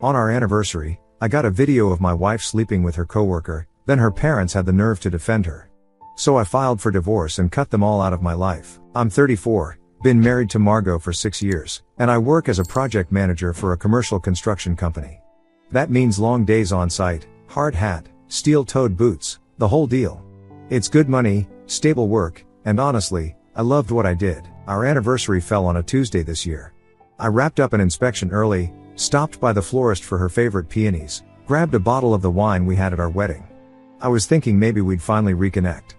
On our anniversary, I got a video of my wife sleeping with her coworker, then her parents had the nerve to defend her. So I filed for divorce and cut them all out of my life. I'm 34, been married to Margot for 6 years, and I work as a project manager for a commercial construction company. That means long days on site, hard hat, steel-toed boots, the whole deal. It's good money, stable work, and honestly, I loved what I did. Our anniversary fell on a Tuesday this year. I wrapped up an inspection early, stopped by the florist for her favorite peonies, grabbed a bottle of the wine we had at our wedding. I was thinking maybe we'd finally reconnect.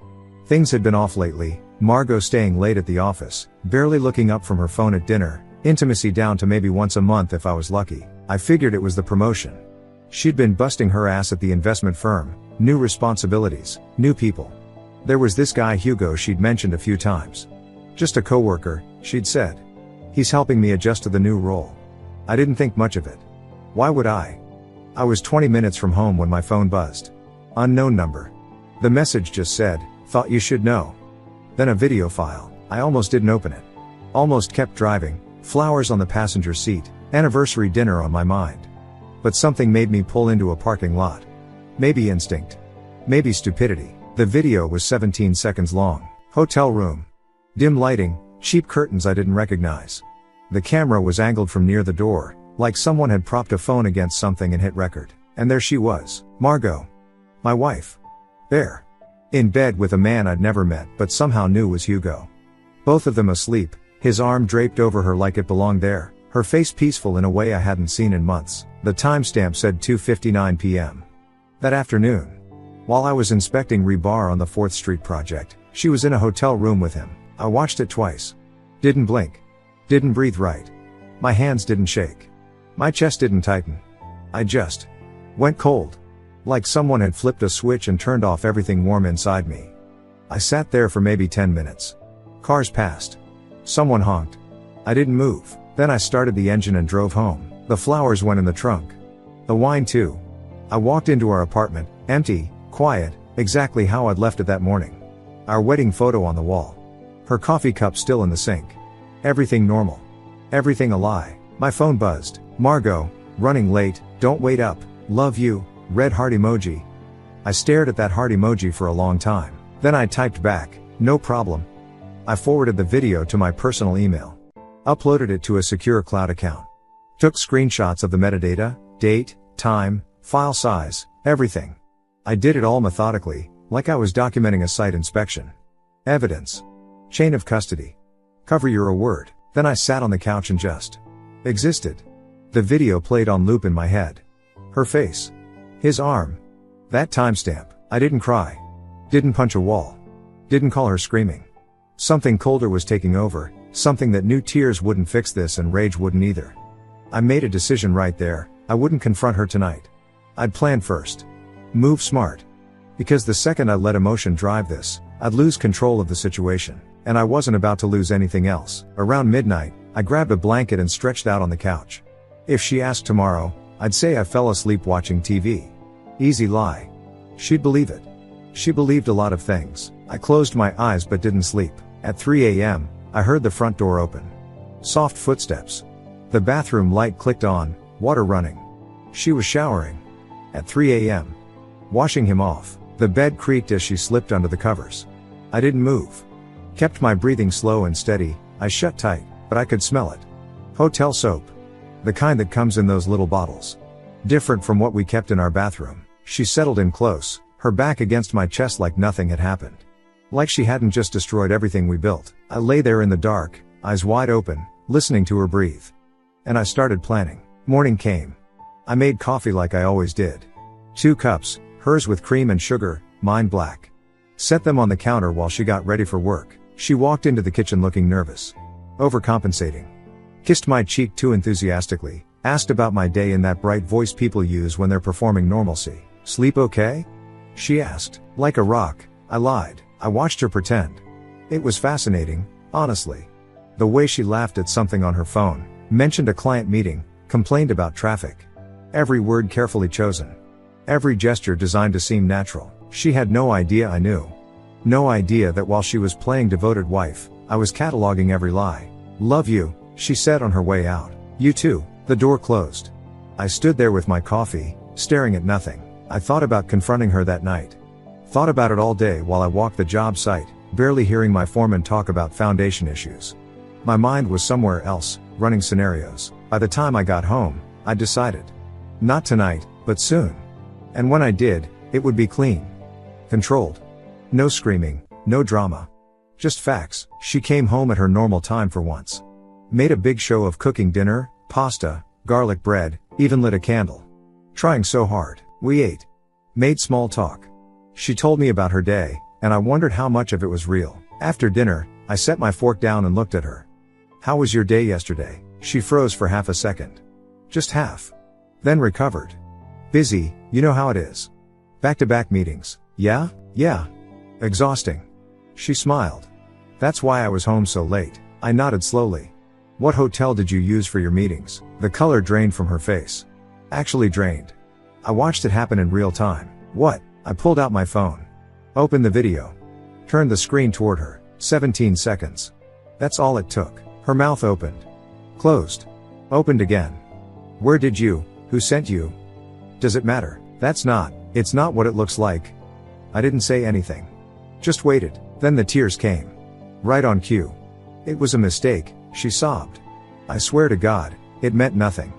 Things had been off lately, Margot staying late at the office, barely looking up from her phone at dinner, intimacy down to maybe once a month if I was lucky. I figured it was the promotion. She'd been busting her ass at the investment firm, new responsibilities, new people. There was this guy Hugo she'd mentioned a few times. Just a coworker, she'd said. He's helping me adjust to the new role. I didn't think much of it. Why would I? I was 20 minutes from home when my phone buzzed. Unknown number. The message just said, "Thought you should know." Then a video file. I almost didn't open it. Almost kept driving, flowers on the passenger seat, anniversary dinner on my mind. But something made me pull into a parking lot. Maybe instinct. Maybe stupidity. The video was 17 seconds long. Hotel room. Dim lighting, cheap curtains I didn't recognize. The camera was angled from near the door, like someone had propped a phone against something and hit record. And there she was, Margot. My wife. There. In bed with a man I'd never met but somehow knew was Hugo. Both of them asleep, his arm draped over her like it belonged there, her face peaceful in a way I hadn't seen in months. The timestamp said 2:59 p.m. That afternoon. While I was inspecting rebar on the 4th Street project, she was in a hotel room with him. I watched it twice. Didn't blink. Didn't breathe right. My hands didn't shake. My chest didn't tighten. I just went cold. Like someone had flipped a switch and turned off everything warm inside me. I sat there for maybe 10 minutes. Cars passed. Someone honked. I didn't move. Then I started the engine and drove home. The flowers went in the trunk. The wine too. I walked into our apartment, empty, quiet, exactly how I'd left it that morning. Our wedding photo on the wall. Her coffee cup still in the sink. Everything normal. Everything a lie. My phone buzzed. Margot, running late, don't wait up, love you, red heart emoji. I stared at that heart emoji for a long time. Then I typed back, no problem. I forwarded the video to my personal email. Uploaded it to a secure cloud account. Took screenshots of the metadata, date, time, file size, everything. I did it all methodically, like I was documenting a site inspection. Evidence. Chain of custody. Cover your word. Then I sat on the couch and just existed. The video played on loop in my head. Her face. His arm. That timestamp. I didn't cry. Didn't punch a wall. Didn't call her screaming. Something colder was taking over, something that knew tears wouldn't fix this and rage wouldn't either. I made a decision right there. I wouldn't confront her tonight. I'd plan first. Move smart. Because the second I let emotion drive this, I'd lose control of the situation. And I wasn't about to lose anything else. Around midnight, I grabbed a blanket and stretched out on the couch. If she asked tomorrow, I'd say I fell asleep watching TV. Easy lie. She'd believe it. She believed a lot of things. I closed my eyes but didn't sleep. At 3 a.m., I heard the front door open. Soft footsteps. The bathroom light clicked on, water running. She was showering. At 3 a.m. Washing him off. The bed creaked as she slipped under the covers. I didn't move. Kept my breathing slow and steady, I shut tight, but I could smell it. Hotel soap. The kind that comes in those little bottles. Different from what we kept in our bathroom. She settled in close, her back against my chest like nothing had happened. Like she hadn't just destroyed everything we built. I lay there in the dark, eyes wide open, listening to her breathe. And I started planning. Morning came. I made coffee like I always did. 2 cups, hers with cream and sugar, mine black. Set them on the counter while she got ready for work. She walked into the kitchen looking nervous. Overcompensating. Kissed my cheek too enthusiastically, asked about my day in that bright voice people use when they're performing normalcy. Sleep okay? She asked. Like a rock, I lied. I watched her pretend. It was fascinating, honestly. The way she laughed at something on her phone, mentioned a client meeting, complained about traffic. Every word carefully chosen. Every gesture designed to seem natural. She had no idea I knew. No idea that while she was playing devoted wife, I was cataloging every lie. Love you, she said on her way out. You too. The door closed. I stood there with my coffee, staring at nothing. I thought about confronting her that night. Thought about it all day while I walked the job site, barely hearing my foreman talk about foundation issues. My mind was somewhere else, running scenarios. By the time I got home, I decided. Not tonight, but soon. And when I did, it would be clean. Controlled. No screaming, no drama. Just facts. She came home at her normal time for once. Made a big show of cooking dinner, pasta, garlic bread, even lit a candle. Trying so hard. We ate. Made small talk. She told me about her day, and I wondered how much of it was real. After dinner, I set my fork down and looked at her. How was your day yesterday? She froze for half a second. Just half. Then recovered. Busy, you know how it is. Back-to-back meetings. Yeah? Yeah. Exhausting. She smiled. That's why I was home so late. I nodded slowly. What hotel did you use for your meetings? The color drained from her face. Actually drained. I watched it happen in real time. What? I pulled out my phone. Opened the video. Turned the screen toward her. 17 seconds. That's all it took. Her mouth opened. Closed. Opened again. Where did you? Who sent you? Does it matter? It's not what it looks like. I didn't say anything. Just waited. Then the tears came. Right on cue. It was a mistake, she sobbed. I swear to God, it meant nothing.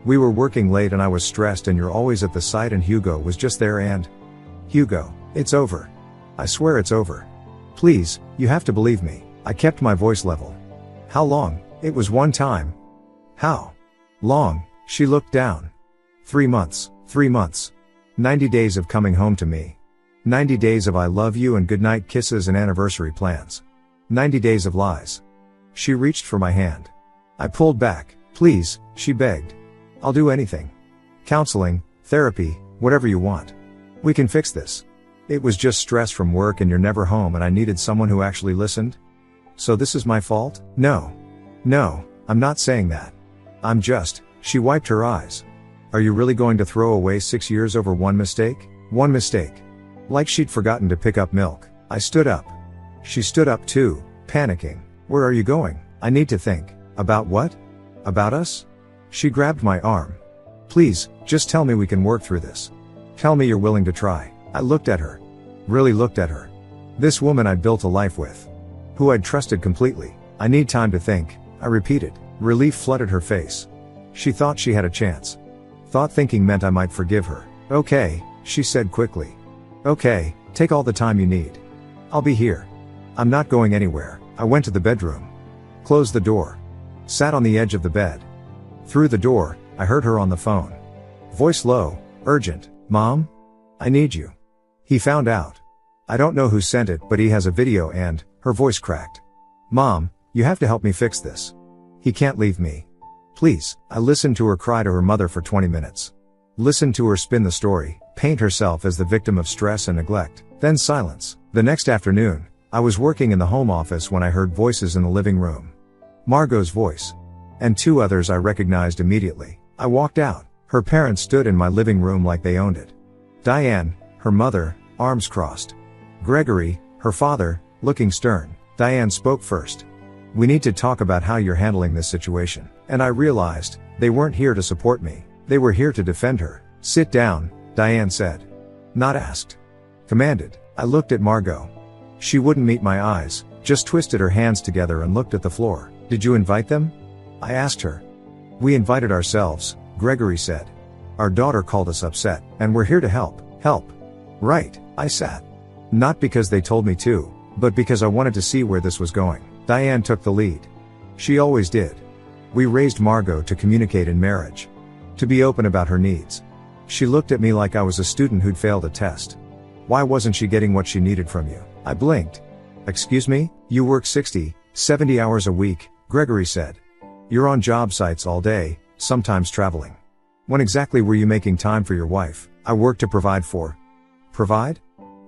We were working late and I was stressed and you're always at the site and Hugo was just there and... Hugo, it's over. I swear it's over. Please, you have to believe me. I kept my voice level. How long? It was one time. How long? She looked down. 3 months. 3 months. 90 days of coming home to me. 90 days of I love you and goodnight kisses and anniversary plans. 90 days of lies. She reached for my hand. I pulled back. Please, she begged. I'll do anything. Counseling, therapy, whatever you want. We can fix this. It was just stress from work and you're never home and I needed someone who actually listened. So this is my fault? No. No, I'm not saying that. I'm just... She wiped her eyes. Are you really going to throw away 6 years over one mistake? One mistake. Like she'd forgotten to pick up milk. I stood up. She stood up too, panicking. Where are you going? I need to think. About what? About us? She grabbed my arm. Please, just tell me we can work through this. Tell me you're willing to try. I looked at her. Really looked at her. This woman I'd built a life with. Who I'd trusted completely. I need time to think, I repeated. Relief flooded her face. She thought she had a chance. Thought thinking meant I might forgive her. Okay, she said quickly. Okay, take all the time you need. I'll be here. I'm not going anywhere. I went to the bedroom. Closed the door. Sat on the edge of the bed. Through the door, I heard her on the phone. Voice low, urgent. Mom? I need you. He found out. I don't know who sent it, but he has a video and, her voice cracked. Mom, you have to help me fix this. He can't leave me. Please. I listened to her cry to her mother for 20 minutes. Listened to her spin the story, paint herself as the victim of stress and neglect. Then silence. The next afternoon, I was working in the home office when I heard voices in the living room. Margot's voice. And 2 others I recognized immediately. I walked out. Her parents stood in my living room like they owned it. Diane, her mother, arms crossed. Gregory, her father, looking stern. Diane spoke first. We need to talk about how you're handling this situation. And I realized, they weren't here to support me. They were here to defend her. Sit down, Diane said. Not asked. Commanded. I looked at Margot. She wouldn't meet my eyes, just twisted her hands together and looked at the floor. Did you invite them? I asked her. We invited ourselves, Gregory said. Our daughter called us upset, and we're here to help. Help. Right, I sat. Not because they told me to, but because I wanted to see where this was going. Diane took the lead. She always did. We raised Margot to communicate in marriage. To be open about her needs. She looked at me like I was a student who'd failed a test. Why wasn't she getting what she needed from you? I blinked. Excuse me? You work 60, 70 hours a week, Gregory said. You're on job sites all day, sometimes traveling. When exactly were you making time for your wife? I work to provide for. Provide?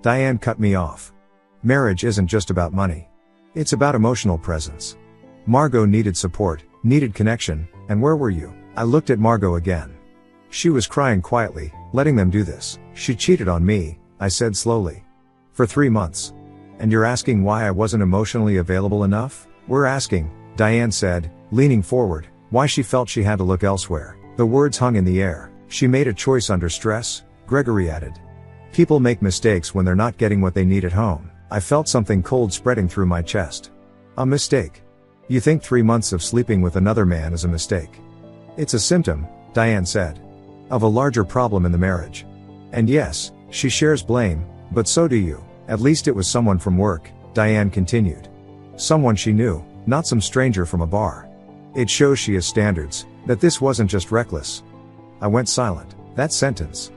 Diane cut me off. Marriage isn't just about money. It's about emotional presence. Margot needed support, needed connection, and where were you? I looked at Margot again. She was crying quietly, letting them do this. She cheated on me, I said slowly. For 3 months. And you're asking why I wasn't emotionally available enough? We're asking, Diane said, leaning forward, why she felt she had to look elsewhere. The words hung in the air. She made a choice under stress, Gregory added. People make mistakes when they're not getting what they need at home. I felt something cold spreading through my chest. A mistake. You think 3 months of sleeping with another man is a mistake? It's a symptom, Diane said, of a larger problem in the marriage. And yes, she shares blame, but so do you. At least it was someone from work, Diane continued. Someone she knew, not some stranger from a bar. It shows she has standards, that this wasn't just reckless. I went silent. That sentence,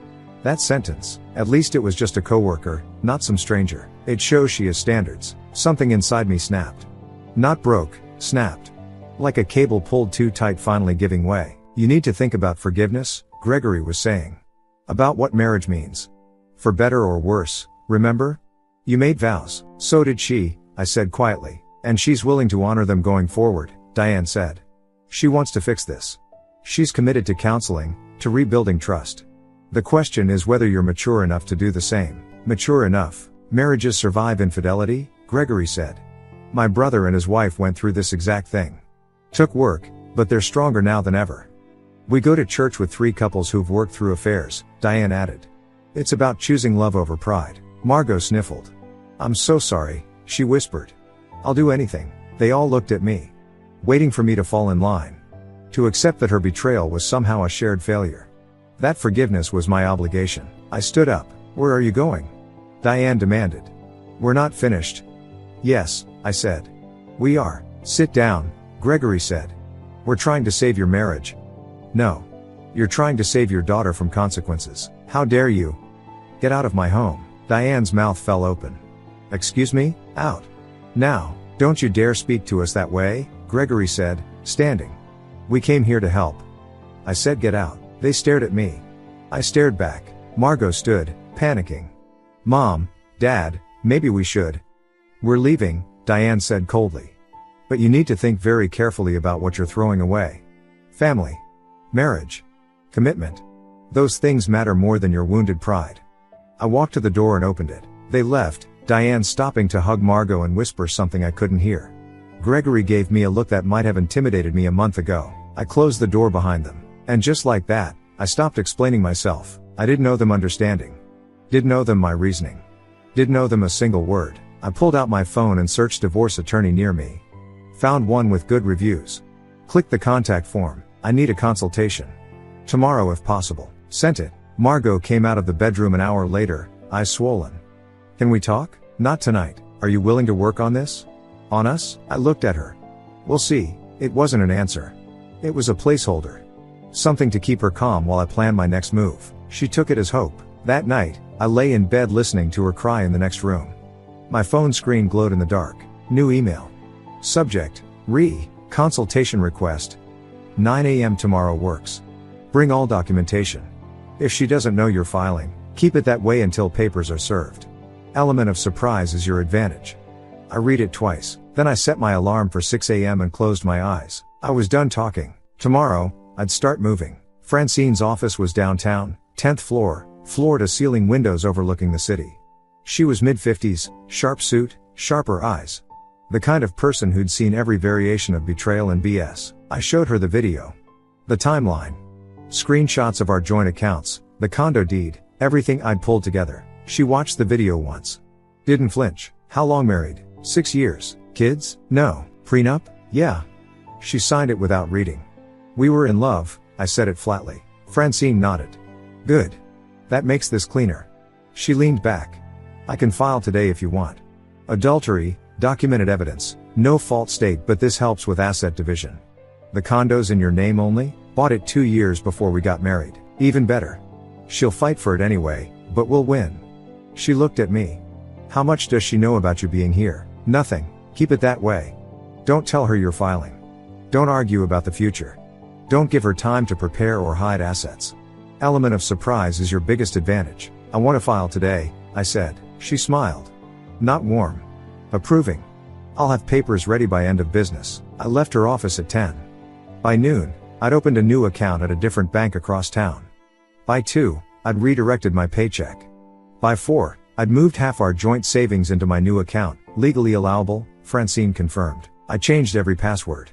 at least it was just a coworker, not some stranger. It shows she has standards. Something inside me snapped. Not broke, snapped. Like a cable pulled too tight finally giving way. You need to think about forgiveness, Gregory was saying. About what marriage means. For better or worse, remember? You made vows. So did she, I said quietly. And she's willing to honor them going forward, Diane said. She wants to fix this. She's committed to counseling, to rebuilding trust. The question is whether you're mature enough to do the same. Mature enough. Marriages survive infidelity, Gregory said. My brother and his wife went through this exact thing. Took work, but they're stronger now than ever. We go to church with 3 couples who've worked through affairs, Diane added. It's about choosing love over pride. Margot sniffled. I'm so sorry, she whispered. I'll do anything. They all looked at me, waiting for me to fall in line. To accept that her betrayal was somehow a shared failure. That forgiveness was my obligation. I stood up. Where are you going? Diane demanded. We're not finished. Yes, I said. We are. Sit down, Gregory said. We're trying to save your marriage. No. You're trying to save your daughter from consequences. How dare you? Get out of my home. Diane's mouth fell open. Excuse me? Out. Now, don't you dare speak to us that way, Gregory said, standing. We came here to help. I said get out. They stared at me. I stared back. Margot stood, panicking. Mom, Dad, maybe we should. We're leaving, Diane said coldly. But you need to think very carefully about what you're throwing away. Family. Marriage. Commitment. Those things matter more than your wounded pride. I walked to the door and opened it. They left, Diane stopping to hug Margot and whisper something I couldn't hear. Gregory gave me a look that might have intimidated me a month ago. I closed the door behind them. And just like that, I stopped explaining myself. I didn't owe them understanding. Didn't owe them my reasoning. Didn't owe them a single word. I pulled out my phone and searched divorce attorney near me. Found one with good reviews. Clicked the contact form. I need a consultation. Tomorrow if possible. Sent it. Margot came out of the bedroom an hour later, eyes swollen. Can we talk? Not tonight. Are you willing to work on this? On us? I looked at her. We'll see. It wasn't an answer. It was a placeholder. Something to keep her calm while I planned my next move. She took it as hope. That night, I lay in bed listening to her cry in the next room. My phone screen glowed in the dark. New email. Subject, consultation request. 9 a.m. tomorrow works. Bring all documentation. If she doesn't know you're filing, keep it that way until papers are served. Element of surprise is your advantage. I read it twice, then I set my alarm for 6 a.m. and closed my eyes. I was done talking. Tomorrow, I'd start moving. Francine's office was downtown, 10th floor, floor-to-ceiling windows overlooking the city. She was mid-50s, sharp suit, sharper eyes. The kind of person who'd seen every variation of betrayal and BS. I showed her the video. The timeline. Screenshots of our joint accounts, the condo deed, everything I'd pulled together. She watched the video once. Didn't flinch. How long married? 6 years. Kids? No. Prenup? Yeah. She signed it without reading. We were in love, I said it flatly. Francine nodded. Good. That makes this cleaner. She leaned back. I can file today if you want. Adultery, documented evidence, no fault state, but this helps with asset division. The condo's in your name only? Bought it 2 years before we got married. Even better. She'll fight for it anyway, but we'll win. She looked at me. How much does she know about you being here? Nothing. Keep it that way. Don't tell her you're filing. Don't argue about the future. Don't give her time to prepare or hide assets. Element of surprise is your biggest advantage. I want to file today, I said. She smiled. Not warm. Approving. I'll have papers ready by end of business. I left her office at 10. By noon, I'd opened a new account at a different bank across town. By 2, I'd redirected my paycheck. By 4, I'd moved half our joint savings into my new account, legally allowable, Francine confirmed. I changed every password.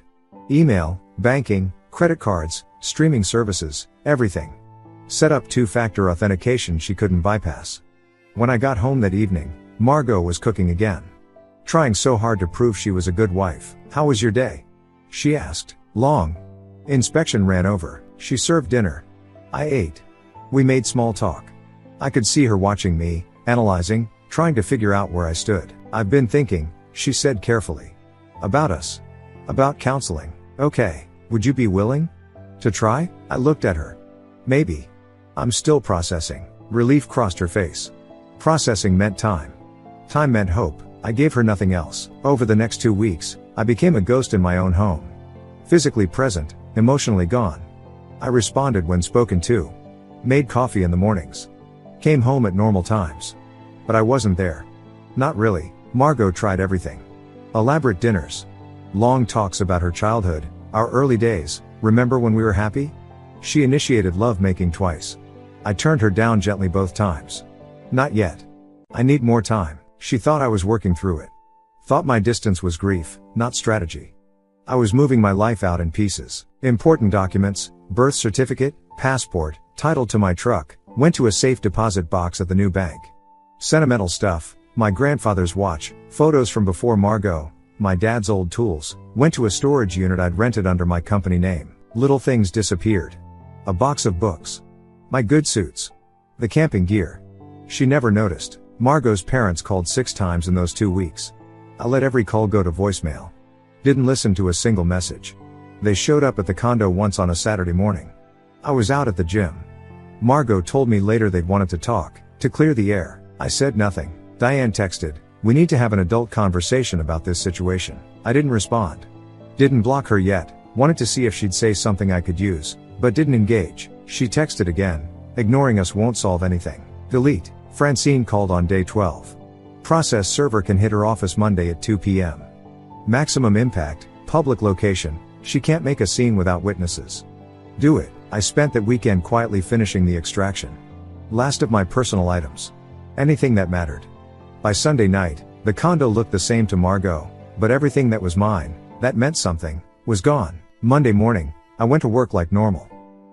Email, banking, credit cards, streaming services, everything. Set up two-factor authentication she couldn't bypass. When I got home that evening, Margot was cooking again. Trying so hard to prove she was a good wife. "How was your day?" she asked. "Long." Inspection ran over. She served dinner. I ate. We made small talk. I could see her watching me, analyzing, trying to figure out where I stood. "I've been thinking," she said carefully. "About us. About counseling. Okay, would you be willing to try?" I looked at her. "Maybe. I'm still processing." Relief crossed her face. Processing meant time. Time meant hope. I gave her nothing else. Over the next 2 weeks, I became a ghost in my own home. Physically present, emotionally gone. I responded when spoken to. Made coffee in the mornings. Came home at normal times. But I wasn't there. Not really. Margot tried everything. Elaborate dinners. Long talks about her childhood, our early days. "Remember when we were happy?" She initiated lovemaking twice. I turned her down gently both times. "Not yet. I need more time." She thought I was working through it. Thought my distance was grief, not strategy. I was moving my life out in pieces. Important documents, birth certificate, passport, title to my truck, went to a safe deposit box at the new bank. Sentimental stuff, my grandfather's watch, photos from before Margot, my dad's old tools, went to a storage unit I'd rented under my company name. Little things disappeared. A box of books. My good suits. The camping gear. She never noticed. Margot's parents called 6 times in those 2 weeks. I let every call go to voicemail. Didn't listen to a single message. They showed up at the condo once on a Saturday morning. I was out at the gym. Margot told me later they'd wanted to talk, to clear the air. I said nothing. Diane texted, "We need to have an adult conversation about this situation." I didn't respond. Didn't block her yet, wanted to see if she'd say something I could use, but didn't engage. She texted again, "Ignoring us won't solve anything. Delete." Francine called on day 12. Process server can hit her office Monday at 2 p.m. Maximum impact, public location, she can't make a scene without witnesses. Do it. I spent that weekend quietly finishing the extraction. Last of my personal items. Anything that mattered. By Sunday night, the condo looked the same to Margot, but everything that was mine, that meant something, was gone. Monday morning, I went to work like normal.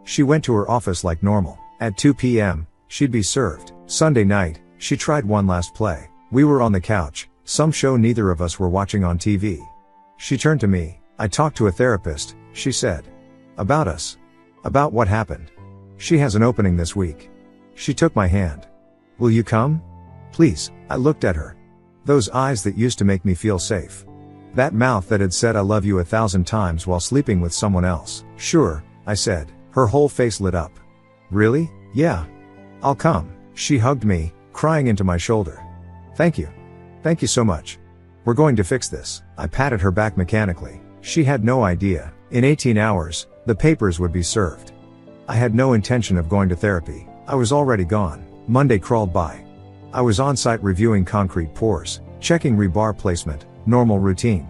She went to her office like normal. At 2 p.m., she'd be served. Sunday night, she tried one last play. We were on the couch, some show neither of us were watching on TV. She turned to me. "I talked to a therapist," she said. "About us. About what happened. She has an opening this week." She took my hand. "Will you come? Please." I looked at her. Those eyes that used to make me feel safe. That mouth that had said "I love you" 1,000 times while sleeping with someone else. "Sure," I said. Her whole face lit up. "Really? Yeah. I'll come." She hugged me, crying into my shoulder. "Thank you. Thank you so much. We're going to fix this." I patted her back mechanically. She had no idea. In 18 hours, the papers would be served. I had no intention of going to therapy. I was already gone. Monday crawled by. I was on site reviewing concrete pours, checking rebar placement, normal routine.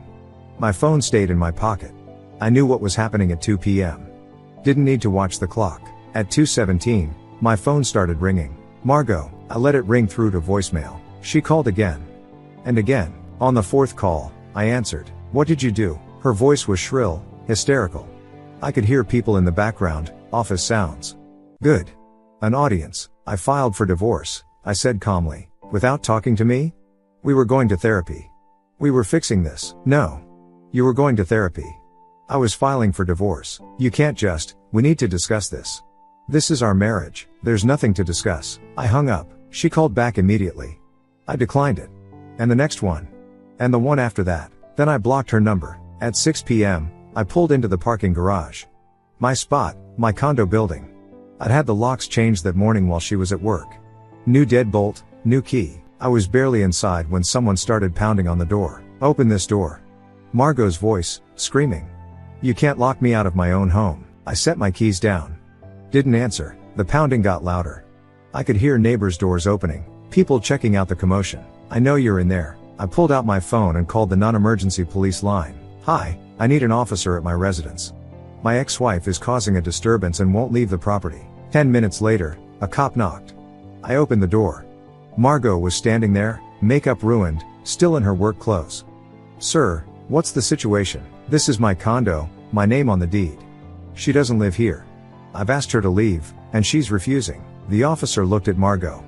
My phone stayed in my pocket. I knew what was happening at 2 p.m. Didn't need to watch the clock. At 2:17, my phone started ringing. Margot. I let it ring through to voicemail. She called again. And again. On the 4th call, I answered. "What did you do?" Her voice was shrill, hysterical. I could hear people in the background, office sounds. "Good. An audience." "I filed for divorce," I said calmly. "Without talking to me?" "We were going to therapy. We were fixing this." "No. You were going to therapy." "I was filing for divorce." "You can't just, we need to discuss this. This is our marriage. There's nothing to discuss." I hung up. She called back immediately. I declined it. And the next one. And the one after that. Then I blocked her number. At 6 p.m., I pulled into the parking garage. My spot, my condo building. I'd had the locks changed that morning while she was at work. New deadbolt, new key. I was barely inside when someone started pounding on the door. "Open this door." Margot's voice, screaming. "You can't lock me out of my own home." I set my keys down. Didn't answer. The pounding got louder. I could hear neighbors' doors opening, people checking out the commotion. "I know you're in there." I pulled out my phone and called the non-emergency police line. "Hi, I need an officer at my residence. My ex-wife is causing a disturbance and won't leave the property." 10 minutes later, a cop knocked. I opened the door. Margot was standing there, makeup ruined, still in her work clothes. "Sir, what's the situation? This is my condo, my name on the deed." "She doesn't live here." I've asked her to leave, and she's refusing. The officer looked at Margot.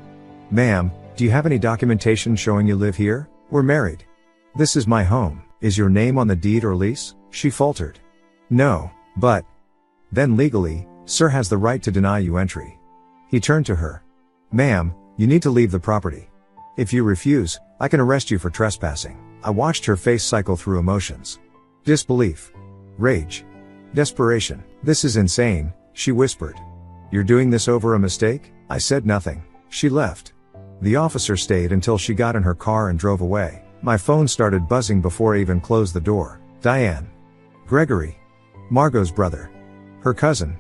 Ma'am, do you have any documentation showing you live here? We're married. This is my home. Is your name on the deed or lease? She faltered. No, but... Then legally, sir has the right to deny you entry. He turned to her. Ma'am, you need to leave the property. If you refuse, I can arrest you for trespassing. I watched her face cycle through emotions. Disbelief. Rage. Desperation. This is insane, she whispered. You're doing this over a mistake? I said nothing. She left. The officer stayed until she got in her car and drove away. My phone started buzzing before I even closed the door. Diane. Gregory. Margot's brother. Her cousin.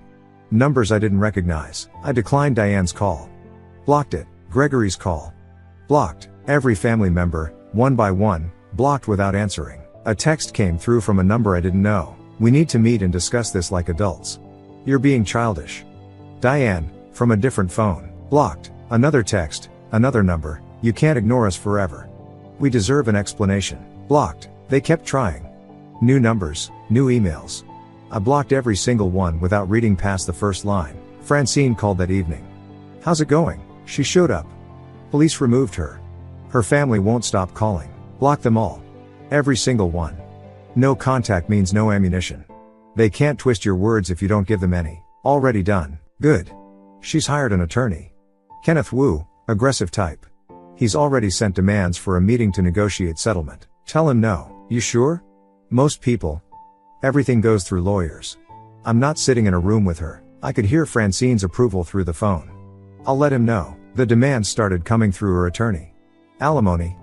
Numbers I didn't recognize. I declined Diane's call. Blocked it. Gregory's call. Blocked. Every family member, one by one, blocked without answering. A text came through from a number I didn't know. We need to meet and discuss this like adults. You're being childish. Diane, from a different phone. Blocked. Another text, another number. You can't ignore us forever. We deserve an explanation. Blocked. They kept trying. New numbers, new emails. I blocked every single one without reading past the first line. Francine called that evening. How's it going? She showed up. Police removed her. Her family won't stop calling. Block them all. Every single one. No contact means no ammunition. They can't twist your words if you don't give them any. Already done. Good. She's hired an attorney. Kenneth Wu, aggressive type. He's already sent demands for a meeting to negotiate settlement. Tell him no. You sure? Most people. Everything goes through lawyers. I'm not sitting in a room with her. I could hear Francine's approval through the phone. I'll let him know. The demands started coming through her attorney. Alimony.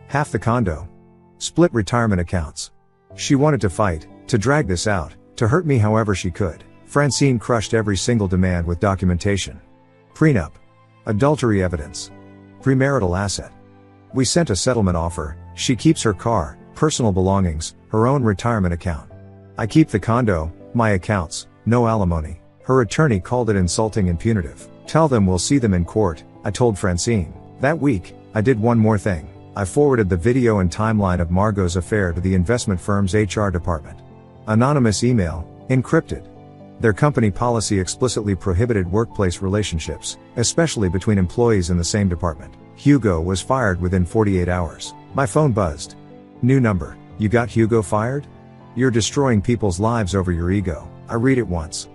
Half the condo. Split retirement accounts. She wanted to fight, to drag this out, to hurt me however she could. Francine crushed every single demand with documentation. Prenup. Adultery evidence. Premarital asset. We sent a settlement offer. She keeps her car, personal belongings, her own retirement account. I keep the condo, my accounts, no alimony. Her attorney called it insulting and punitive. Tell them we'll see them in court, I told Francine. That week, I did one more thing. I forwarded the video and timeline of Margot's affair to the investment firm's HR department. Anonymous email, encrypted. Their company policy explicitly prohibited workplace relationships, especially between employees in the same department. Hugo was fired within 48 hours. My phone buzzed. New number. You got Hugo fired? You're destroying people's lives over your ego. I read it once.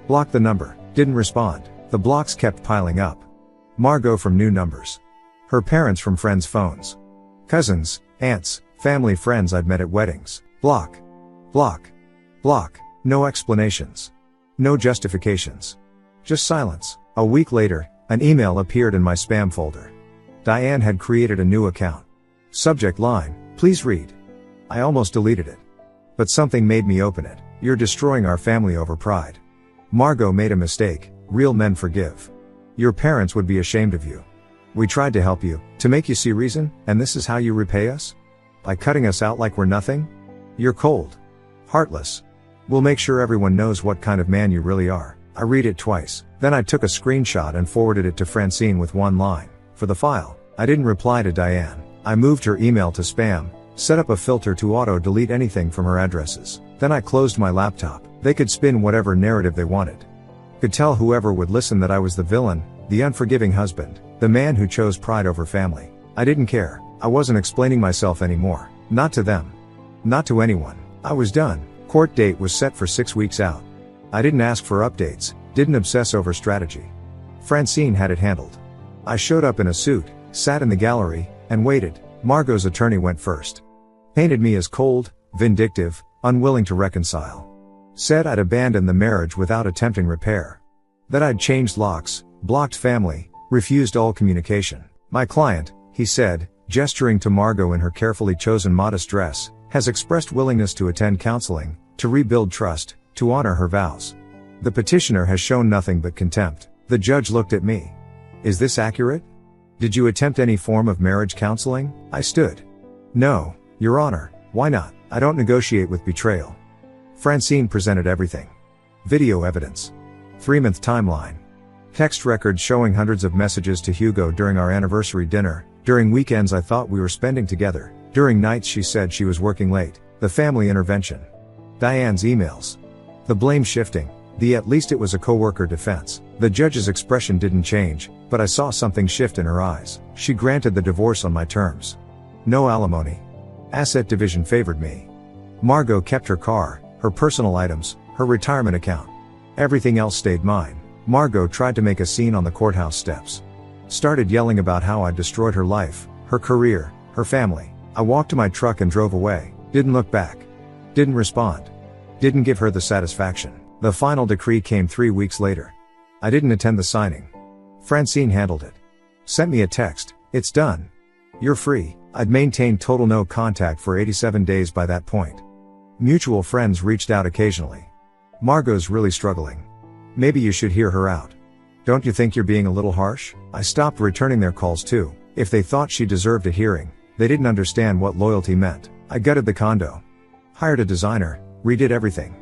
Blocked the number. Didn't respond. The blocks kept piling up. Margot from new numbers. Her parents from friends' phones. Cousins, aunts, family friends I'd met at weddings. Block. Block. Block. No explanations. No justifications. Just silence. A week later, an email appeared in my spam folder. Diane had created a new account. Subject line, please read. I almost deleted it. But something made me open it. You're destroying our family over pride. Margot made a mistake. Real men forgive. Your parents would be ashamed of you. We tried to help you, to make you see reason, and this is how you repay us? By cutting us out like we're nothing? You're cold. Heartless. We'll make sure everyone knows what kind of man you really are. I read it twice. Then I took a screenshot and forwarded it to Francine with one line. For the file. I didn't reply to Diane. I moved her email to spam, set up a filter to auto-delete anything from her addresses. Then I closed my laptop. They could spin whatever narrative they wanted. Could tell whoever would listen that I was the villain, the unforgiving husband, the man who chose pride over family. I didn't care. I wasn't explaining myself anymore. Not to them. Not to anyone. I was done. Court date was set for 6 weeks out. I didn't ask for updates, didn't obsess over strategy. Francine had it handled. I showed up in a suit, sat in the gallery, and waited. Margot's attorney went first. Painted me as cold, vindictive, unwilling to reconcile. Said I'd abandoned the marriage without attempting repair. That I'd changed locks, blocked family, refused all communication. My client, he said, gesturing to Margot in her carefully chosen modest dress, has expressed willingness to attend counseling, to rebuild trust, to honor her vows. The petitioner has shown nothing but contempt. The judge looked at me. Is this accurate? Did you attempt any form of marriage counseling? I stood. No, Your Honor. Why not? I don't negotiate with betrayal. Francine presented everything. Video evidence. 3-month timeline. Text records showing hundreds of messages to Hugo during our anniversary dinner. During weekends I thought we were spending together. During nights she said she was working late. The family intervention. Diane's emails. The blame shifting. At least it was a coworker defense. The judge's expression didn't change, but I saw something shift in her eyes. She granted the divorce on my terms. No alimony. Asset division favored me. Margot kept her car, her personal items, her retirement account. Everything else stayed mine. Margot tried to make a scene on the courthouse steps. Started yelling about how I'd destroyed her life, her career, her family. I walked to my truck and drove away. Didn't look back. Didn't respond. Didn't give her the satisfaction. The final decree came 3 weeks later. I didn't attend the signing. Francine handled it. Sent me a text, "It's done. You're free." I'd maintained total no contact for 87 days by that point. Mutual friends reached out occasionally. "Margot's really struggling. Maybe you should hear her out. Don't you think you're being a little harsh?" I stopped returning their calls too. If they thought she deserved a hearing, they didn't understand what loyalty meant. I gutted the condo. Hired a designer, redid everything.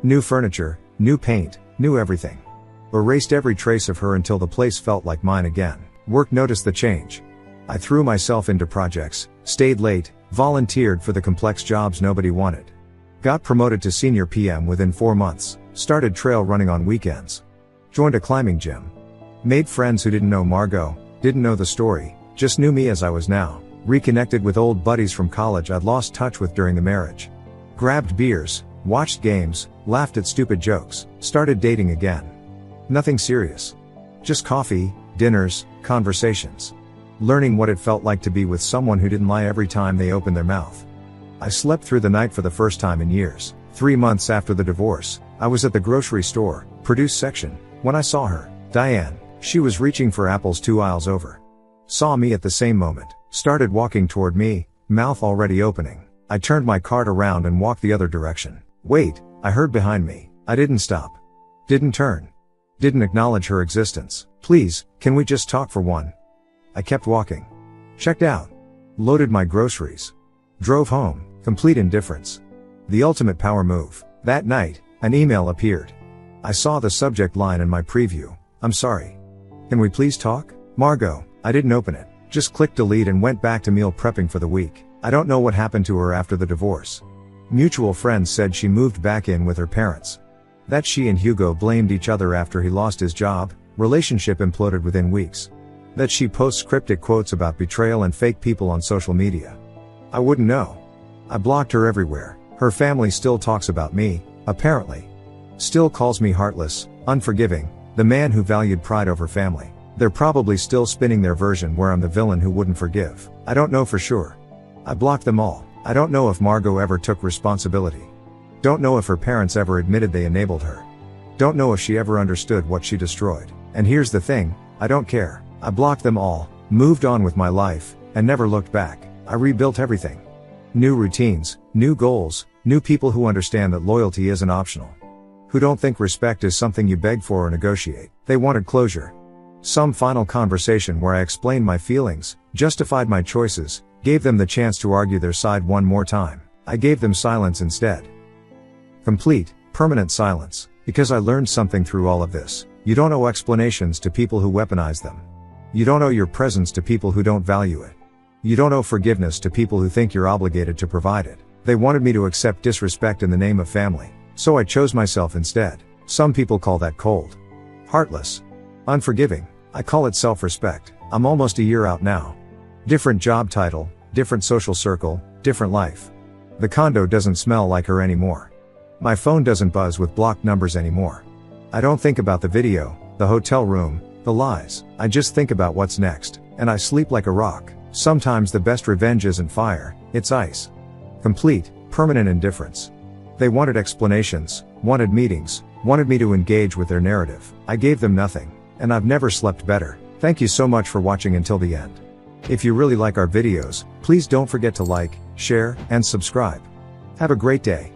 New furniture, new paint, new everything. Erased every trace of her until the place felt like mine again. Work noticed the change. I threw myself into projects, stayed late, volunteered for the complex jobs nobody wanted. Got promoted to senior PM within 4 months, started trail running on weekends. Joined a climbing gym. Made friends who didn't know Margot, didn't know the story, just knew me as I was now. Reconnected with old buddies from college I'd lost touch with during the marriage. Grabbed beers, watched games, laughed at stupid jokes, started dating again. Nothing serious. Just coffee, dinners, conversations. Learning what it felt like to be with someone who didn't lie every time they opened their mouth. I slept through the night for the first time in years. 3 months after the divorce, I was at the grocery store, produce section, when I saw her, Diane. She was reaching for apples 2 aisles over. Saw me at the same moment, started walking toward me, mouth already opening. I turned my cart around and walked the other direction. "Wait," I heard behind me. I didn't stop. Didn't turn. Didn't acknowledge her existence. "Please, can we just talk for one?" I kept walking. Checked out. Loaded my groceries. Drove home, complete indifference. The ultimate power move. That night, an email appeared. I saw the subject line in my preview. "I'm sorry. Can we please talk?" Margot. I didn't open it. Just clicked delete and went back to meal prepping for the week. I don't know what happened to her after the divorce. Mutual friends said she moved back in with her parents. That she and Hugo blamed each other after he lost his job, relationship imploded within weeks. That she posts cryptic quotes about betrayal and fake people on social media. I wouldn't know. I blocked her everywhere. Her family still talks about me, apparently. Still calls me heartless, unforgiving, the man who valued pride over family. They're probably still spinning their version where I'm the villain who wouldn't forgive. I don't know for sure. I blocked them all. I don't know if Margot ever took responsibility. Don't know if her parents ever admitted they enabled her. Don't know if she ever understood what she destroyed. And here's the thing, I don't care. I blocked them all, moved on with my life, and never looked back. I rebuilt everything. New routines, new goals, new people who understand that loyalty isn't optional. Who don't think respect is something you beg for or negotiate. They wanted closure. Some final conversation where I explained my feelings, justified my choices, gave them the chance to argue their side one more time. I gave them silence instead. Complete, permanent silence, because I learned something through all of this. You don't owe explanations to people who weaponize them. You don't owe your presence to people who don't value it. You don't owe forgiveness to people who think you're obligated to provide it. They wanted me to accept disrespect in the name of family. So I chose myself instead. Some people call that cold. Heartless. Unforgiving. I call it self-respect. I'm almost a year out now. Different job title, different social circle, different life. The condo doesn't smell like her anymore. My phone doesn't buzz with blocked numbers anymore. I don't think about the video, the hotel room, the lies. I just think about what's next, and I sleep like a rock. Sometimes the best revenge isn't fire, it's ice. Complete, permanent indifference. They wanted explanations, wanted meetings, wanted me to engage with their narrative. I gave them nothing, and I've never slept better. Thank you so much for watching until the end. If you really like our videos, please don't forget to like, share, and subscribe. Have a great day.